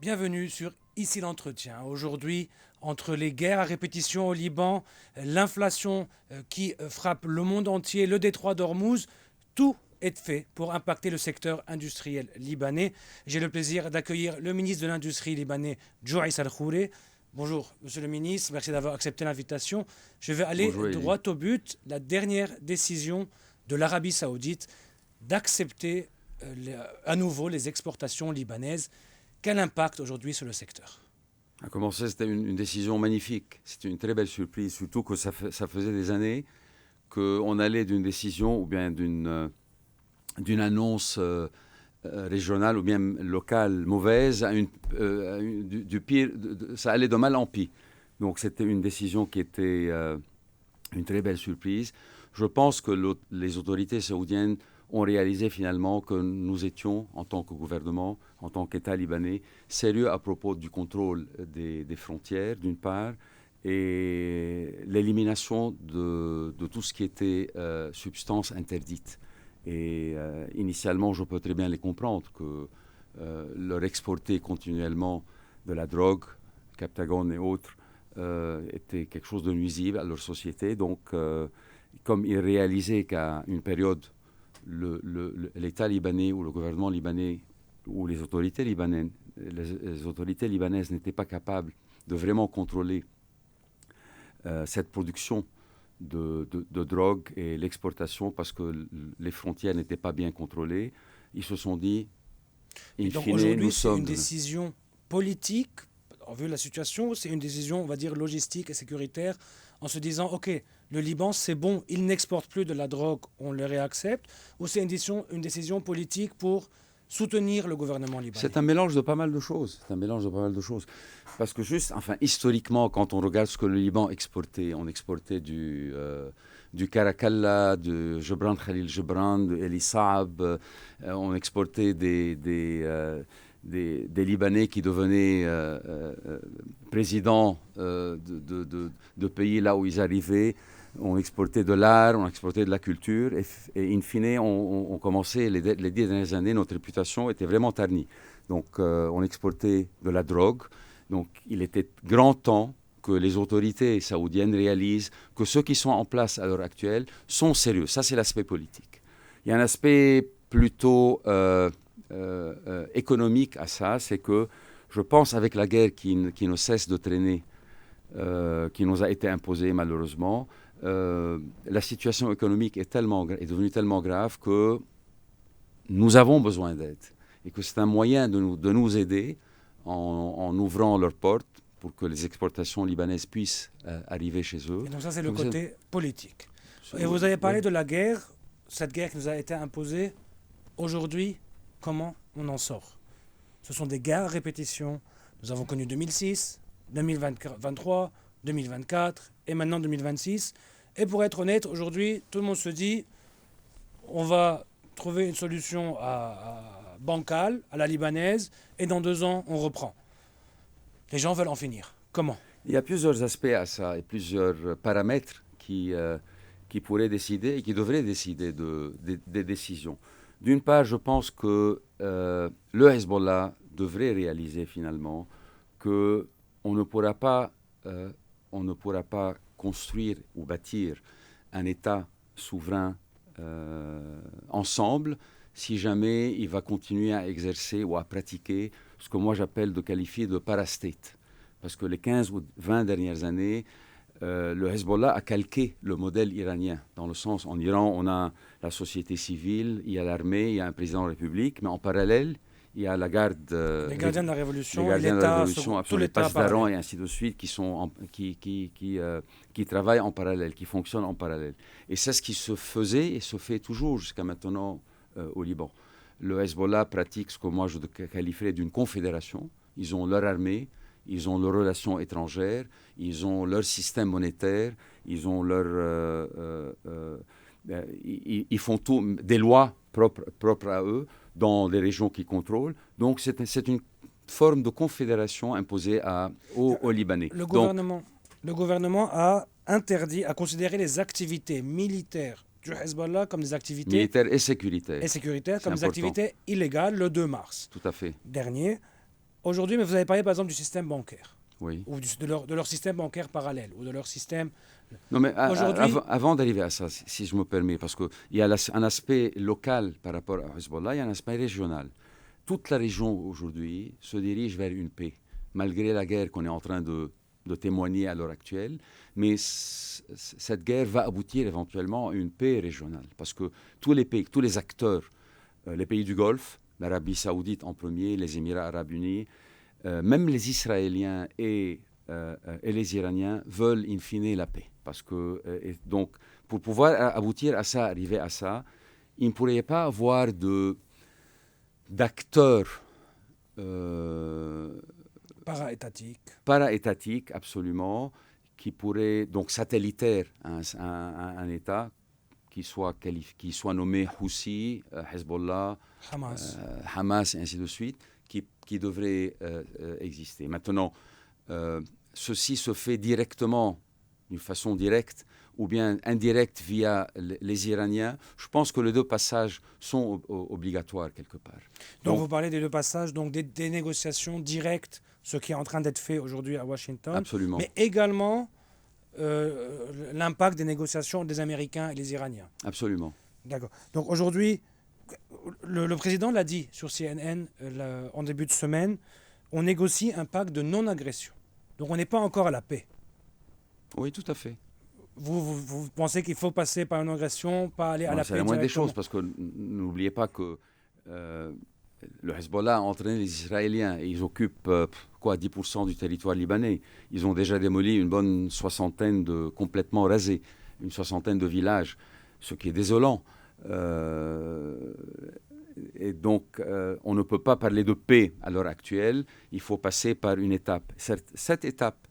Bienvenue sur Ici l'entretien. Aujourd'hui, entre les guerres à répétition au Liban, l'inflation qui frappe le monde entier, le détroit d'Ormuz, tout est fait pour impacter le secteur industriel libanais. J'ai le plaisir d'accueillir le ministre de l'Industrie libanais, Jouaïs Al-Khouré. Bonjour, monsieur le ministre, merci d'avoir accepté l'invitation. Je vais aller Bonjour Elie. droit au but. La dernière décision de l'Arabie saoudite d'accepter à nouveau les exportations libanaises. Quel impact aujourd'hui sur le secteur? À commencer, c'était une décision magnifique. C'était une très belle surprise, surtout que ça faisait des années qu'on allait d'une décision ou bien d'une annonce régionale ou bien locale mauvaise du pire. Ça allait de mal en pis. Donc c'était une décision qui était une très belle surprise. Je pense que les autorités saoudiennes ont réalisé finalement que nous étions, en tant que gouvernement, en tant qu'État libanais, sérieux à propos du contrôle des frontières, d'une part, et l'élimination de tout ce qui était substance interdite. Et initialement, je peux très bien les comprendre, que leur exporter continuellement de la drogue, Captagon et autres, était quelque chose de nuisible à leur société. Donc, comme ils réalisaient qu'à une période, l'État libanais ou le gouvernement libanais ou les autorités libanaises n'étaient pas capables de vraiment contrôler cette production de drogue et l'exportation parce que les frontières n'étaient pas bien contrôlées. Ils se sont dit, Et in donc fine, nous aujourd'hui, c'est une sommes... décision politique, en vue de la situation, c'est une décision, on va dire, logistique et sécuritaire, en se disant, OK, le Liban, c'est bon, il n'exporte plus de la drogue, on le réaccepte, ou c'est une décision politique pour soutenir le gouvernement libanais? C'est un mélange de pas mal de choses. C'est un mélange de pas mal de choses. Parce que juste, enfin, historiquement, quand on regarde ce que le Liban exportait, on exportait du Karakalla, de Gebran Khalil Gebran, de Elie Saab, on exportait des Libanais qui devenaient présidents de pays là où ils arrivaient. On exportait de l'art, on exportait de la culture, et in fine, on commençait, les 10 dernières années, notre réputation était vraiment ternie. Donc, on exportait de la drogue. Donc, il était grand temps que les autorités saoudiennes réalisent que ceux qui sont en place à l'heure actuelle sont sérieux. Ça, c'est l'aspect politique. Il y a un aspect plutôt économique à ça, c'est que je pense avec la guerre qui ne cesse de traîner, qui nous a été imposée malheureusement, la situation économique est devenue tellement grave que nous avons besoin d'aide et que c'est un moyen de nous aider en ouvrant leurs portes pour que les exportations libanaises puissent arriver chez eux. Et donc ça, c'est le Donc, côté politique. Et vous avez oui. parlé de la guerre, cette guerre qui nous a été imposée. Aujourd'hui, comment on en sort? Ce sont des guerres à répétition. Nous avons connu 2006, 2023, 2024 et maintenant 2026. Et pour être honnête, aujourd'hui, tout le monde se dit on va trouver une solution bancale, à la libanaise, et dans 2 ans, on reprend. Les gens veulent en finir. Comment? Il y a plusieurs aspects à ça et plusieurs paramètres qui pourraient décider et qui devraient décider des décisions. D'une part, je pense que le Hezbollah devrait réaliser finalement que on ne pourra pas construire ou bâtir un État souverain ensemble si jamais il va continuer à exercer ou à pratiquer ce que moi j'appelle de qualifier de parastate. Parce que les 15 ou 20 dernières années, le Hezbollah a calqué le modèle iranien. Dans le sens, en Iran, on a la société civile, il y a l'armée, il y a un président de la République, mais en parallèle, il y a la garde, Les gardiens de la les révolution et gardiens de la l'État, révolution, tout les l'État passedarants parallèle. et ainsi de suite, qui travaillent en parallèle, qui fonctionnent en parallèle. Et c'est ce qui se faisait et se fait toujours jusqu'à maintenant au Liban. Le Hezbollah pratique ce que moi je qualifierais d'une confédération. Ils ont leur armée, ils ont leurs relations étrangères, ils ont leur système monétaire, ils ont ils font tout, des lois propres à eux dans les régions qu'ils contrôlent. Donc c'est une forme de confédération imposée aux Libanais. Le Donc, gouvernement, le gouvernement a interdit, a considéré les activités militaires du Hezbollah comme des activités militaire et sécuritaire, et sécuritaires c'est comme des important, activités illégales le 2 mars tout à fait. dernier. Aujourd'hui, mais vous avez parlé par exemple du système bancaire, Oui. ou de leur système bancaire parallèle, ou de leur système... Non, mais Aujourd'hui, avant d'arriver à ça, si je me permets, parce qu'il y a un aspect local par rapport à Hezbollah, il y a un aspect régional. Toute la région aujourd'hui se dirige vers une paix, malgré la guerre qu'on est en train de témoigner à l'heure actuelle. Mais cette guerre va aboutir éventuellement à une paix régionale, parce que tous les pays, tous les acteurs, les pays du Golfe, l'Arabie saoudite en premier, les Émirats arabes unis, même les Israéliens et les Iraniens veulent in fine la paix. Parce que, donc, pour pouvoir aboutir à ça, arriver à ça, il ne pourrait pas avoir d'acteurs para-étatiques, absolument, qui pourraient, donc satellitaires à un État, qui soit nommé Houthi, Hezbollah, Hamas, et ainsi de suite, qui devraient exister. Maintenant, ceci se fait directement, d'une façon directe, ou bien indirecte via les Iraniens. Je pense que les deux passages sont obligatoires quelque part. Donc vous parlez des deux passages, donc des négociations directes, ce qui est en train d'être fait aujourd'hui à Washington. Absolument. Mais également l'impact des négociations des Américains et les Iraniens. Absolument. D'accord. Donc aujourd'hui, le président l'a dit sur CNN en début de semaine, on négocie un pacte de non-agression. Donc on n'est pas encore à la paix. Oui, tout à fait. Vous pensez qu'il faut passer par une agression, pas aller à la paix? C'est la moindre des choses, parce que n'oubliez pas que le Hezbollah a entraîné les Israéliens et ils occupent 10% du territoire libanais. Ils ont déjà démoli une bonne soixantaine complètement rasés, une soixantaine de villages, ce qui est désolant. Et donc, on ne peut pas parler de paix à l'heure actuelle. Il faut passer par une étape. Cette étape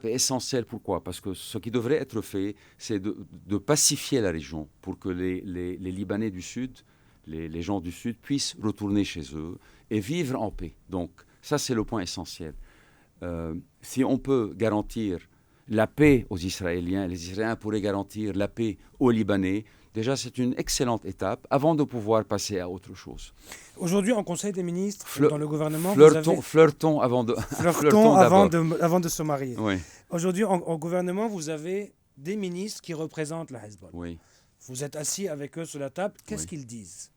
est essentielle. Pourquoi? Parce que ce qui devrait être fait, c'est de pacifier la région pour que les Libanais du Sud, les gens du Sud, puissent retourner chez eux et vivre en paix. Donc, ça, c'est le point essentiel. Si on peut garantir la paix aux Israéliens, les Israéliens pourraient garantir la paix aux Libanais. Déjà, c'est une excellente étape avant de pouvoir passer à autre chose. Aujourd'hui, en Conseil des ministres, dans le gouvernement, flirtons avant de se marier. Oui. Aujourd'hui, en gouvernement, vous avez des ministres qui représentent la Hezbollah. Oui. Vous êtes assis avec eux sur la table. Qu'est-ce qu'ils disent?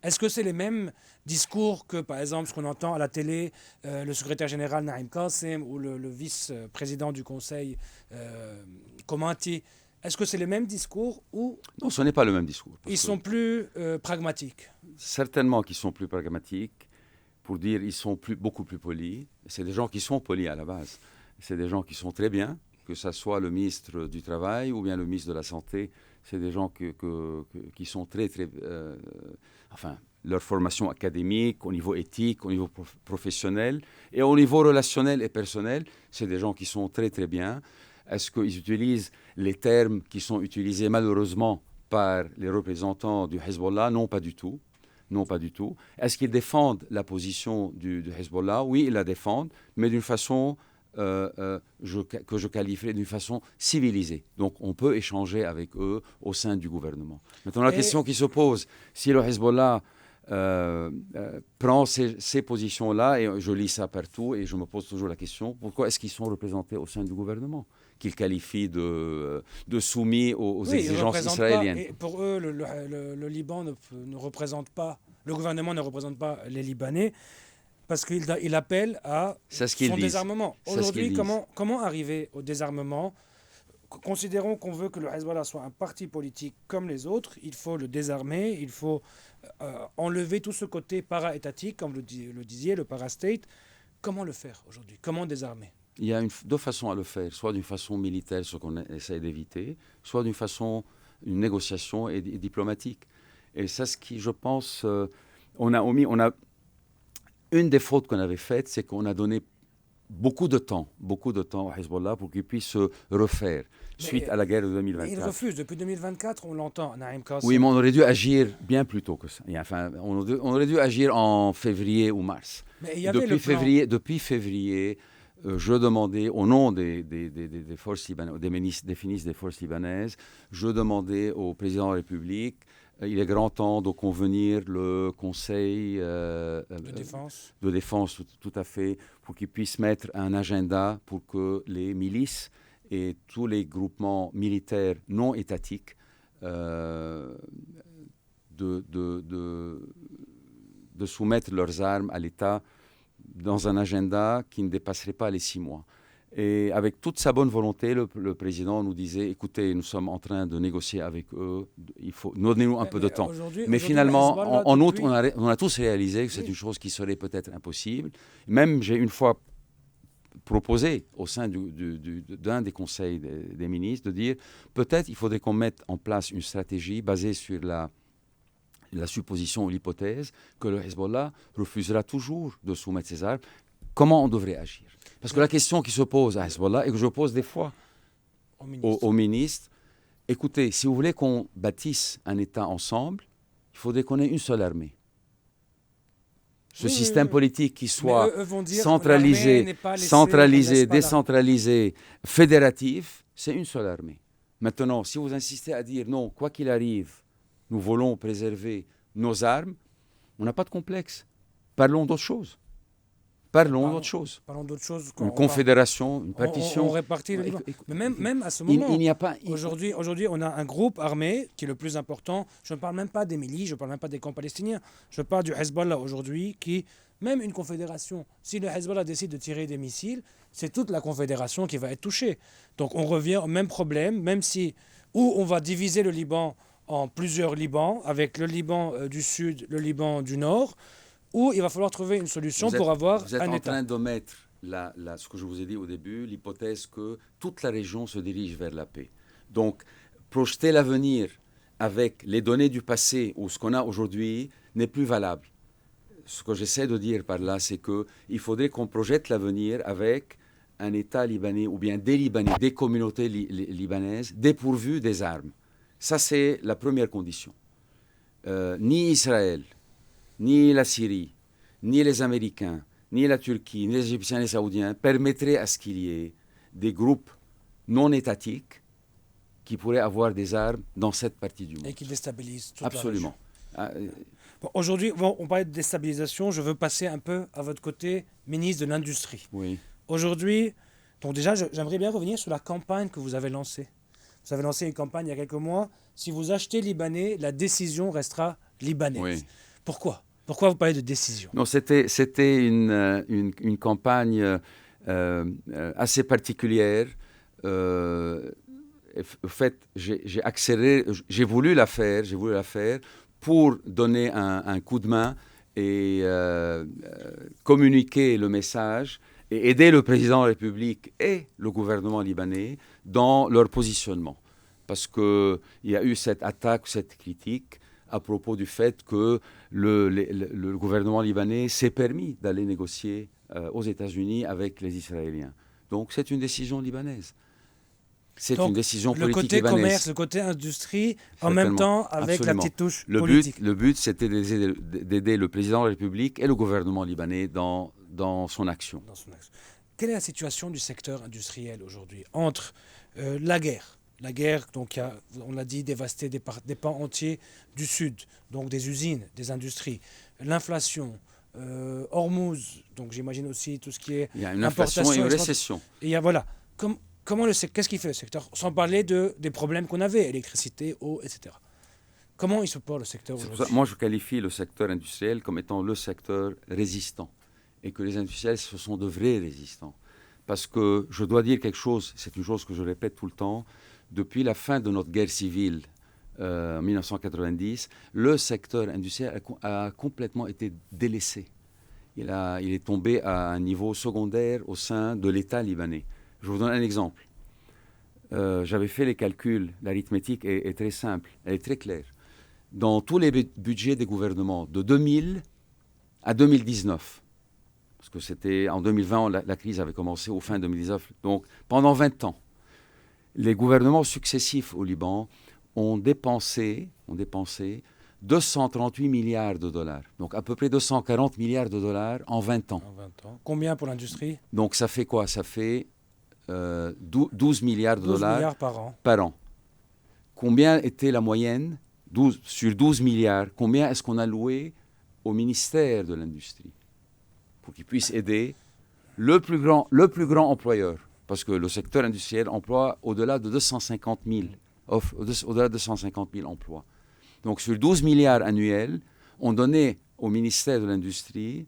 Est-ce que c'est les mêmes discours que, par exemple, ce qu'on entend à la télé, le secrétaire général Naïm Qassem ou le vice-président du Conseil, Komanti? Est-ce que c'est les mêmes discours ou... Non, ce n'est pas le même discours. Ils sont plus pragmatiques. Certainement qu'ils sont plus pragmatiques. Pour dire, ils sont beaucoup plus polis. C'est des gens qui sont polis à la base. C'est des gens qui sont très bien, que ce soit le ministre du Travail ou bien le ministre de la Santé. C'est des gens qui sont très, très... leur formation académique, au niveau éthique, au niveau professionnel et au niveau relationnel et personnel, c'est des gens qui sont très, très bien. Est-ce qu'ils utilisent les termes qui sont utilisés malheureusement par les représentants du Hezbollah? Non, pas du tout. Non, pas du tout. Est-ce qu'ils défendent la position du Hezbollah? Oui, ils la défendent, mais d'une façon que je qualifierais d'une façon civilisée. Donc, on peut échanger avec eux au sein du gouvernement. Maintenant, la question qui se pose, si le Hezbollah prend ces positions-là, et je lis ça partout, et je me pose toujours la question, pourquoi est-ce qu'ils sont représentés au sein du gouvernement, qu'ils qualifient de soumis aux exigences israéliennes? Et pour eux, le Liban ne représente pas, le gouvernement ne représente pas les Libanais, parce qu'il appelle à son désarmement. Aujourd'hui, comment arriver au désarmement? Considérons qu'on veut que le Hezbollah soit un parti politique comme les autres, il faut le désarmer, il faut enlever tout ce côté para-étatique, comme le disiez, le para-state. Comment le faire aujourd'hui? Comment désarmer? Il y a deux façons à le faire, soit d'une façon militaire, ce qu'on essaie d'éviter, soit d'une façon, une négociation et diplomatique. Et c'est ce qui, je pense, une des fautes qu'on avait faites, c'est qu'on a donné beaucoup de temps au Hezbollah pour qu'il puisse se refaire suite à la guerre de 2024. Il refuse. Depuis 2024, on l'entend, Naïm Qassem. Oui, mais on aurait dû agir bien plus tôt que ça. On aurait dû agir en février ou mars. Mais il y avait depuis février, je demandais, au nom des forces libanaises, des ministres des forces libanaises, je demandais au président de la République Il est grand temps de convenir le Conseil de défense, tout à fait, pour qu'il puisse mettre un agenda pour que les milices et tous les groupements militaires non étatiques de soumettre leurs armes à l'État dans un agenda qui ne dépasserait pas les 6 mois. Et avec toute sa bonne volonté, le président nous disait, écoutez, nous sommes en train de négocier avec eux, il faut donnez-nous un peu de temps. Mais finalement, en août, on a tous réalisé que c'est une chose qui serait peut-être impossible. Même j'ai une fois proposé au sein d'un des conseils des ministres de dire, peut-être il faudrait qu'on mette en place une stratégie basée sur la supposition ou l'hypothèse que le Hezbollah refusera toujours de soumettre ses armes. Comment on devrait agir? Parce que la question qui se pose à Hezbollah et que je pose des fois aux ministres, écoutez, si vous voulez qu'on bâtisse un État ensemble, il faudrait qu'on ait une seule armée. Ce système politique qui soit centralisé, décentralisé, fédératif, c'est une seule armée. Maintenant, si vous insistez à dire non, quoi qu'il arrive, nous voulons préserver nos armes, on n'a pas de complexe. Parlons d'autre chose. Parlons d'autre chose. Une confédération, une partition. On répartit le Liban. Mais même à ce moment, aujourd'hui, on a un groupe armé qui est le plus important. Je ne parle même pas des milices, je ne parle même pas des camps palestiniens. Je parle du Hezbollah aujourd'hui, qui, même une confédération, si le Hezbollah décide de tirer des missiles, c'est toute la confédération qui va être touchée. Donc on revient au même problème, même si, où on va diviser le Liban en plusieurs Libans, avec le Liban du Sud, le Liban du Nord, où il va falloir trouver une solution pour avoir un État. Vous êtes en train de mettre, ce que je vous ai dit au début, l'hypothèse que toute la région se dirige vers la paix. Donc, projeter l'avenir avec les données du passé ou ce qu'on a aujourd'hui n'est plus valable. Ce que j'essaie de dire par là, c'est qu'il faudrait qu'on projette l'avenir avec un État libanais ou bien des Libanais, des communautés libanaises dépourvues des armes. Ça, c'est la première condition. Ni Israël, ni la Syrie, ni les Américains, ni la Turquie, ni les Égyptiens et les Saoudiens permettraient à ce qu'il y ait des groupes non étatiques qui pourraient avoir des armes dans cette partie du monde. Et qui déstabilisent toute Absolument. la région. Bon, aujourd'hui, on parlait de déstabilisation. Je veux passer un peu à votre côté, ministre de l'Industrie. Oui. Aujourd'hui, donc déjà, j'aimerais bien revenir sur la campagne que vous avez lancée. Vous avez lancé une campagne il y a quelques mois. Si vous achetez libanais, la décision restera libanaise. Oui. Pourquoi vous parlez de décision? Non, c'était une campagne assez particulière. En fait, j'ai accéléré, j'ai voulu la faire pour donner un coup de main et communiquer le message et aider le président de la République et le gouvernement libanais dans leur positionnement. Parce qu'il y a eu cette attaque, cette critique à propos du fait que le gouvernement libanais s'est permis d'aller négocier aux États-Unis avec les Israéliens. Donc c'est une décision libanaise. C'est une décision politique libanaise. Le côté commerce, le côté industrie, en même temps avec Absolument. la petite touche politique. Le but, c'était d'aider le président de la République et le gouvernement libanais dans son action. Quelle est la situation du secteur industriel aujourd'hui entre la guerre, donc on l'a dit, dévasté des pans entiers du Sud, donc des usines, des industries, l'inflation, Hormuz, donc j'imagine aussi tout ce qui est... Il y a une inflation et une récession. Et il y a, voilà, qu'est-ce qu'il fait le secteur? Sans parler des problèmes qu'on avait, électricité, eau, etc. Comment il se porte le secteur aujourd'hui? Moi, je qualifie le secteur industriel comme étant le secteur résistant. Et que les industriels, ce sont de vrais résistants. Parce que je dois dire quelque chose, c'est une chose que je répète tout le temps, depuis la fin de notre guerre civile en 1990, le secteur industriel a complètement été délaissé. Il est tombé à un niveau secondaire au sein de l'État libanais. Je vous donne un exemple. J'avais fait les calculs, l'arithmétique est très simple, elle est très claire. Dans tous les budgets des gouvernements de 2000 à 2019, parce que c'était en 2020, la crise avait commencé au fin 2019, donc pendant 20 ans, les gouvernements successifs au Liban ont dépensé 238 milliards de dollars, donc à peu près 240 milliards de dollars en 20 ans. Combien pour l'industrie? Donc ça fait quoi? Ça fait 12 milliards de dollars par an. Combien était la moyenne sur 12 milliards, combien est-ce qu'on a loué au ministère de l'Industrie pour qu'il puisse aider le plus grand employeur, parce que le secteur industriel emploie au-delà de 250 000, au-delà de 250 000 emplois. Donc sur 12 milliards annuels, on donnait au ministère de l'Industrie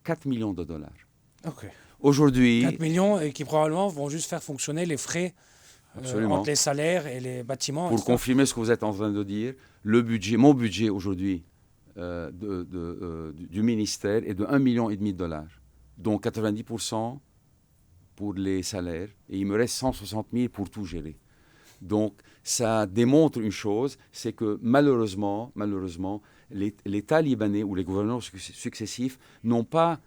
4 millions de dollars. Ok. Aujourd'hui... 4 millions et qui probablement vont juste faire fonctionner les frais entre les salaires et les bâtiments. Pour confirmer ce que vous êtes en train de dire, mon budget aujourd'hui du ministère est de 1,5 million de dollars, dont 90% pour les salaires, et il me reste 160 000 pour tout gérer. Donc ça démontre une chose, c'est que malheureusement, l'État libanais ou les gouvernements successifs n'ont pas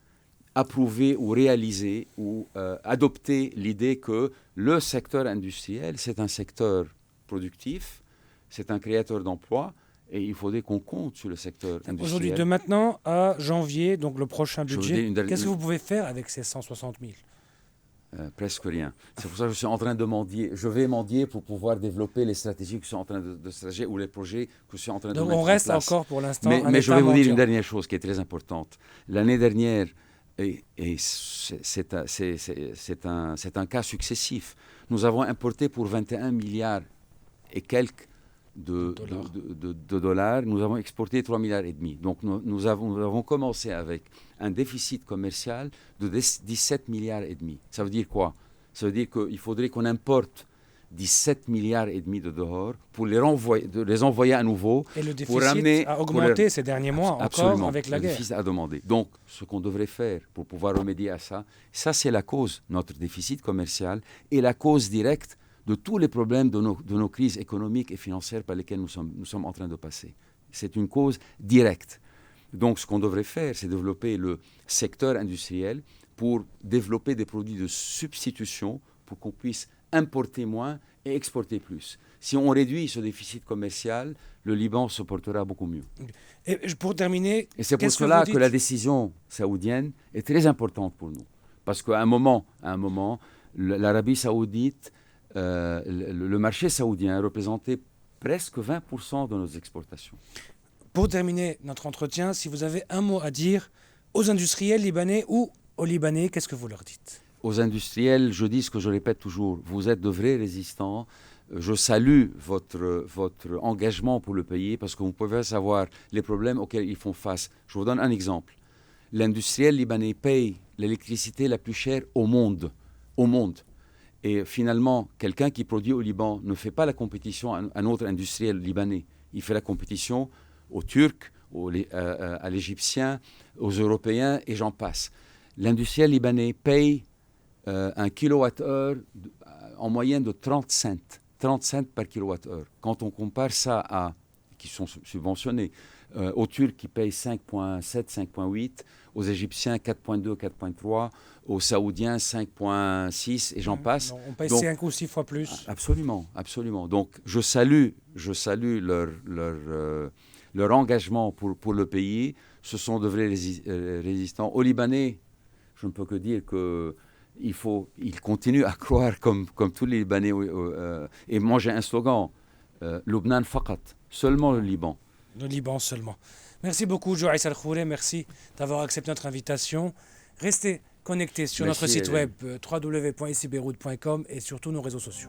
approuvé ou réalisé ou adopté l'idée que le secteur industriel, c'est un secteur productif, c'est un créateur d'emplois, et il faudrait qu'on compte sur le secteur industriel. Aujourd'hui, de maintenant à janvier, donc le prochain budget, qu'est-ce que vous pouvez faire avec ces 160 000 ? Presque rien. C'est pour ça que je suis en train de mendier. Je vais mendier pour pouvoir développer les stratégies que je suis en train de stratégier ou les projets que je suis en train de mettre en place. Donc on reste encore pour l'instant. Mais je vais vous dire une dernière chose qui est très importante. L'année dernière, et c'est un cas successif, nous avons importé pour 21 milliards et quelques de dollars. Nous avons exporté 3,5 milliards. Donc nous avons commencé avec un déficit commercial de 17,5 milliards. Ça veut dire quoi? Ça veut dire qu'il faudrait qu'on importe 17,5 milliards de dehors pour les envoyer à nouveau. Et le déficit a augmenté ces derniers mois encore avec la guerre. Le déficit a demandé. Donc ce qu'on devrait faire pour pouvoir remédier à ça, c'est la cause, notre déficit commercial, et la cause directe de tous les problèmes de nos crises économiques et financières par lesquelles nous sommes en train de passer. C'est une cause directe. Donc ce qu'on devrait faire, c'est développer le secteur industriel pour développer des produits de substitution pour qu'on puisse importer moins et exporter plus. Si on réduit ce déficit commercial, le Liban se portera beaucoup mieux. Et pour terminer, et c'est pour cela que la décision saoudienne est très importante pour nous. Parce qu'à un moment, l'Arabie saoudite, le marché saoudien représentait presque 20% de nos exportations. Pour terminer notre entretien, si vous avez un mot à dire aux industriels libanais ou aux Libanais, qu'est-ce que vous leur dites ? Aux industriels, je dis ce que je répète toujours, vous êtes de vrais résistants. Je salue votre engagement pour le pays parce que vous pouvez savoir les problèmes auxquels ils font face. Je vous donne un exemple. L'industriel libanais paye l'électricité la plus chère au monde. Et finalement, quelqu'un qui produit au Liban ne fait pas la compétition à un autre industriel libanais. Il fait la compétition aux Turcs, à l'Égyptien, aux Européens, et j'en passe. L'industriel libanais paye un kilowattheure en moyenne de 30 cents. 30 cents par kilowattheure. Quand on compare ça qui sont subventionnés, aux Turcs qui payent 5,7, 5,8, aux Égyptiens 4,2, 4,3, aux Saoudiens 5,6 et j'en passe. On paye 5 ou 6 fois plus. Absolument. Donc je salue leur engagement pour le pays. Ce sont de vrais résistants. Aux Libanais, je ne peux que dire qu'ils continuent à croire comme tous les Libanais. Et moi j'ai un slogan, Lubnan Faqat, seulement le Liban. Le Liban seulement. Merci beaucoup, Joaïs Al-Khouré. Merci d'avoir accepté notre invitation. Restez connectés sur notre site web www.icbeyrouth.com et sur tous nos réseaux sociaux.